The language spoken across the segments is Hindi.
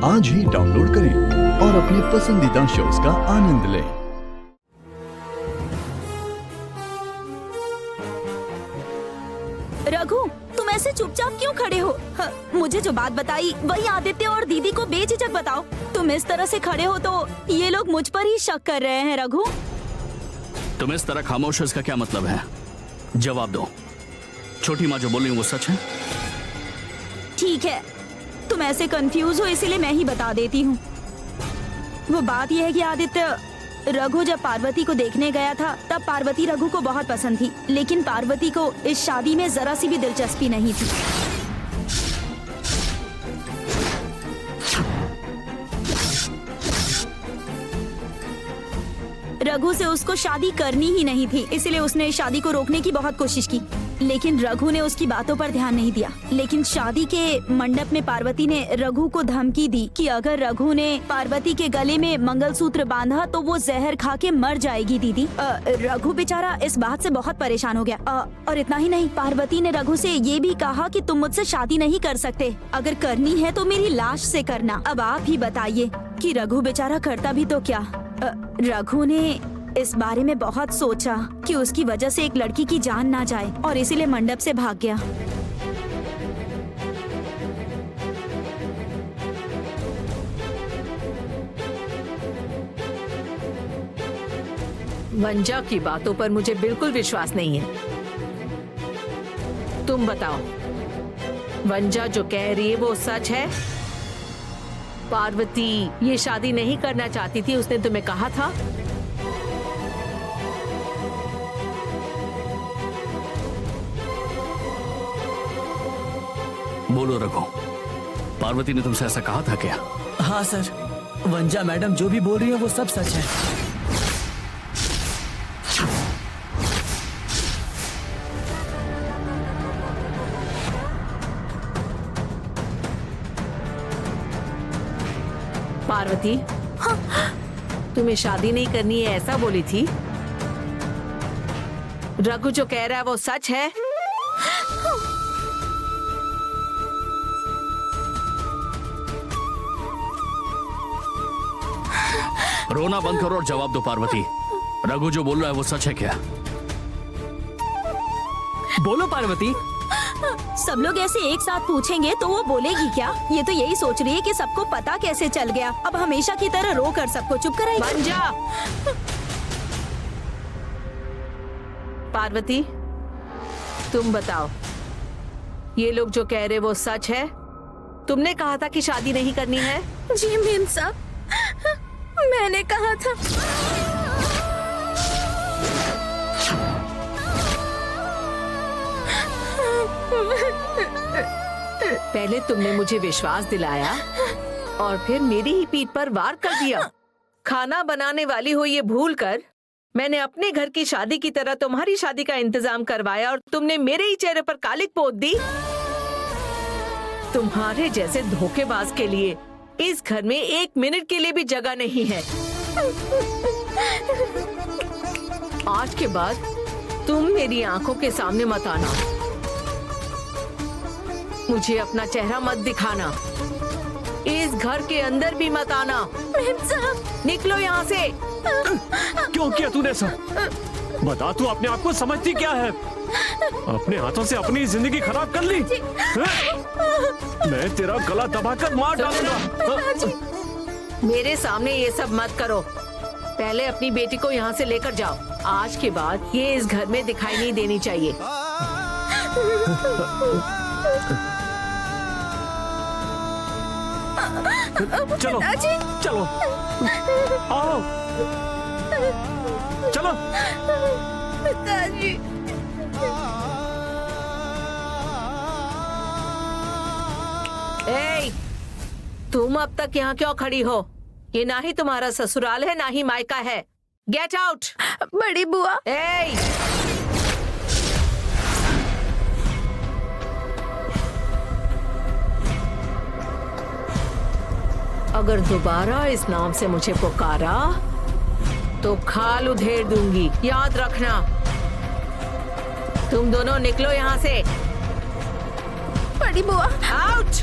आज ही डाउनलोड करें और अपने पसंदीदा शोज का आनंद लें। रघु, तुम ऐसे चुपचाप क्यों खड़े हो? मुझे जो बात बताई वही आदित्य और दीदी को बेझिझक बताओ। तुम इस तरह से खड़े हो तो ये लोग मुझ पर ही शक कर रहे हैं। रघु, तुम इस तरह खामोश हो, इसका क्या मतलब है? जवाब दो। छोटी माँ जो बोल रही हूँ वो सच है? ठीक है, तुम ऐसे कंफ्यूज हो इसीलिए मैं ही बता देती हूँ। वो बात यह है कि आदित्य, रघु जब पार्वती को देखने गया था तब पार्वती रघु को बहुत पसंद थी, लेकिन पार्वती को इस शादी में जरा सी भी दिलचस्पी नहीं थी। रघु से उसको शादी करनी ही नहीं थी, इसलिए उसने शादी को रोकने की बहुत कोशिश की, लेकिन रघु ने उसकी बातों पर ध्यान नहीं दिया। लेकिन शादी के मंडप में पार्वती ने रघु को धमकी दी कि अगर रघु ने पार्वती के गले में मंगलसूत्र बांधा तो वो जहर खा के मर जाएगी। दीदी, रघु बेचारा इस बात से बहुत परेशान हो गया। और इतना ही नहीं, पार्वती ने रघु से ये भी कहा कि तुम मुझसे शादी नहीं कर सकते, अगर करनी है तो मेरी लाश से करना। अब आप ही बताइए कि रघु बेचारा करता भी तो क्या। रघु ने इस बारे में बहुत सोचा कि उसकी वजह से एक लड़की की जान ना जाए और इसीलिए मंडप से भाग गया। वंजा की बातों पर मुझे बिल्कुल विश्वास नहीं है। तुम बताओ, वंजा जो कह रही है वो सच है? पार्वती ये शादी नहीं करना चाहती थी, उसने तुम्हें कहा था? बोलो रघु, पार्वती ने तुमसे ऐसा कहा था क्या? हाँ सर, वंजा मैडम जो भी बोल रही है वो सब सच है। पार्वती, तुम्हें शादी नहीं करनी है ऐसा बोली थी? रघु जो कह रहा है वो सच है? रोना बंद करो और जवाब दो पार्वती। रघु जो बोल रहा है वो सच है क्या? बोलो पार्वती। सब लोग ऐसे एक साथ पूछेंगे तो वो बोलेगी क्या? ये तो यही सोच रही है कि सबको पता कैसे चल गया। अब हमेशा की तरह रो कर सबको चुप कराएगी। वंजा! पार्वती, तुम बताओ, ये लोग जो कह रहे वो सच है? तुमने कहा था कि शादी नहीं करनी है। जी मेम साहब, मैंने कहा था। पहले तुमने मुझे विश्वास दिलाया और फिर मेरी ही पीठ पर वार कर दिया। खाना बनाने वाली हो ये भूलकर मैंने अपने घर की शादी की तरह तुम्हारी शादी का इंतजाम करवाया और तुमने मेरे ही चेहरे पर कालिक पोत दी। तुम्हारे जैसे धोखेबाज के लिए इस घर में एक मिनट के लिए भी जगह नहीं है। आज के बाद तुम मेरी आंखों के सामने मत आना, मुझे अपना चेहरा मत दिखाना, इस घर के अंदर भी मत आना। निकलो यहाँ से। क्यों किया तूने सब? बता, तू अपने आप को समझती क्या है? अपने हाथों से अपनी जिंदगी खराब कर ली। मैं तेरा गला दबाकर मार डालूंगा। मेरे सामने ये सब मत करो। पहले अपनी बेटी को यहाँ से लेकर जाओ। आज के बाद ये इस घर में दिखाई नहीं देनी चाहिए। चलो चलो, आओ चलो। ए, तुम अब तक यहाँ क्यों खड़ी हो? ये ना ही तुम्हारा ससुराल है ना ही मायका है। Get out. बड़ी बुआ। ए, अगर दोबारा इस नाम से मुझे पुकारा तो खाल उधेड़ दूंगी, याद रखना। तुम दोनों निकलो यहाँ से। बड़ी बुआ। आउट।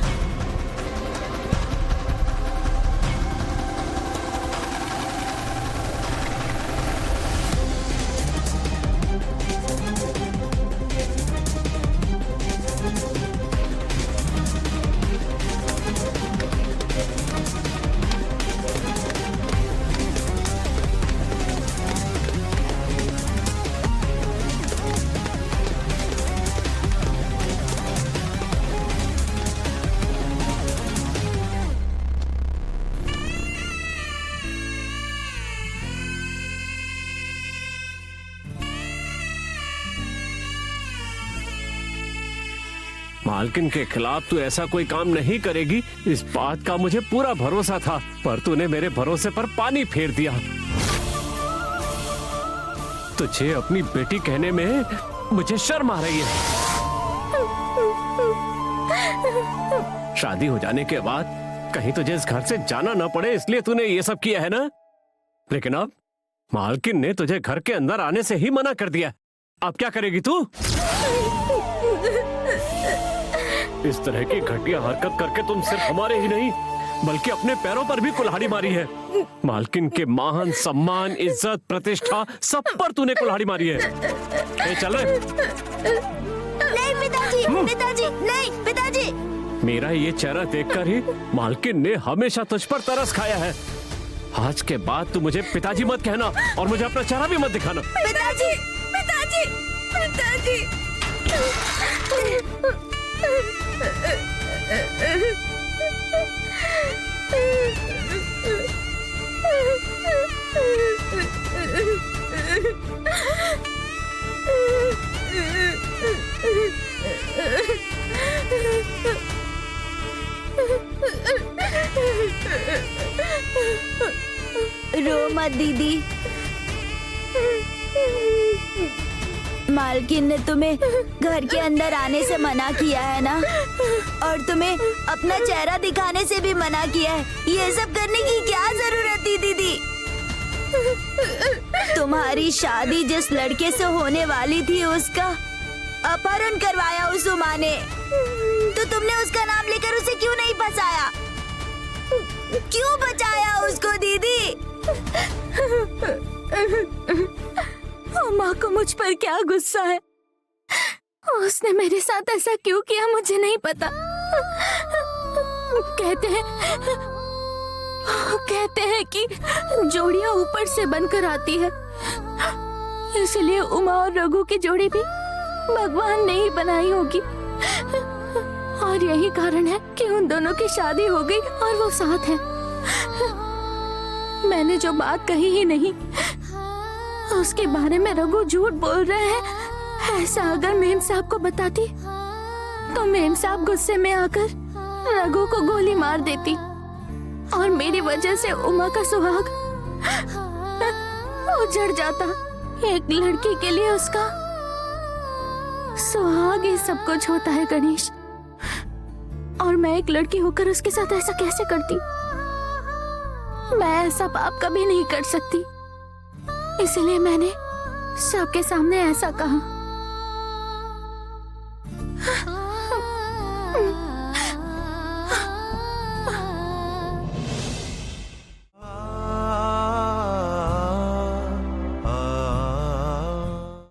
मालकिन के खिलाफ तू ऐसा कोई काम नहीं करेगी, इस बात का मुझे पूरा भरोसा था, पर तूने मेरे भरोसे पर पानी फेर दिया। तुझे अपनी बेटी कहने में मुझे शर्म आ रही है। शादी हो जाने के बाद कहीं तुझे इस घर से जाना ना पड़े इसलिए तूने ये सब किया है ना? लेकिन अब मालकिन ने तुझे घर के अंदर आने से ही मना कर दिया। अब क्या करेगी तू? इस तरह की घटिया हरकत करके तुम सिर्फ हमारे ही नहीं बल्कि अपने पैरों पर भी कुल्हाड़ी मारी है। मालकिन के मान सम्मान इज्जत प्रतिष्ठा सब पर तूने कुल्हाड़ी मारी है। चल रहे? नहीं पिताजी, पिताजी, नहीं पिताजी। मेरा ये चेहरा देखकर ही मालकिन ने हमेशा तुझ पर तरस खाया है। आज के बाद तू मुझे पिताजी मत कहना और मुझे अपना चेहरा भी मत दिखाना। पिताजी, पिताजी, पिताजी। रो मत दीदी। मालकिन ने तुम्हें घर के अंदर आने से मना किया है ना, और तुम्हें अपना चेहरा दिखाने से भी मना किया है। ये सब करने की क्या जरूरत थी दीदी? तुम्हारी शादी जिस लड़के से होने वाली थी उसका अपहरण करवाया उस उमा ने, तो तुमने उसका नाम लेकर उसे क्यों नहीं फंसाया? क्यों बचाया उसको दीदी? उमा को मुझ पर क्या गुस्सा है? उसने मेरे साथ ऐसा क्यों किया मुझे नहीं पता। कहते हैं कि जोड़ियां ऊपर से बनकर आती है, इसलिए उमा और रघु की जोड़ी भी भगवान ने ही बनाई होगी। और यही कारण है कि उन दोनों की शादी हो गई और वो साथ हैं। मैंने जो बात कही ही नहीं, उसके बारे में रघु झूठ बोल रहे हैं। ऐसा अगर मेम साहब को बताती तो मेम साहब गुस्से में आकर रघु को गोली मार देती और मेरी वजह से उमा का सुहाग उजड़ जाता। एक लड़की के लिए उसका सुहाग ही सब कुछ होता है गणेश, और मैं एक लड़की होकर उसके साथ ऐसा कैसे करती? मैं ऐसा पाप कभी नहीं कर सकती, इसलिए मैंने सबके सामने ऐसा कहा।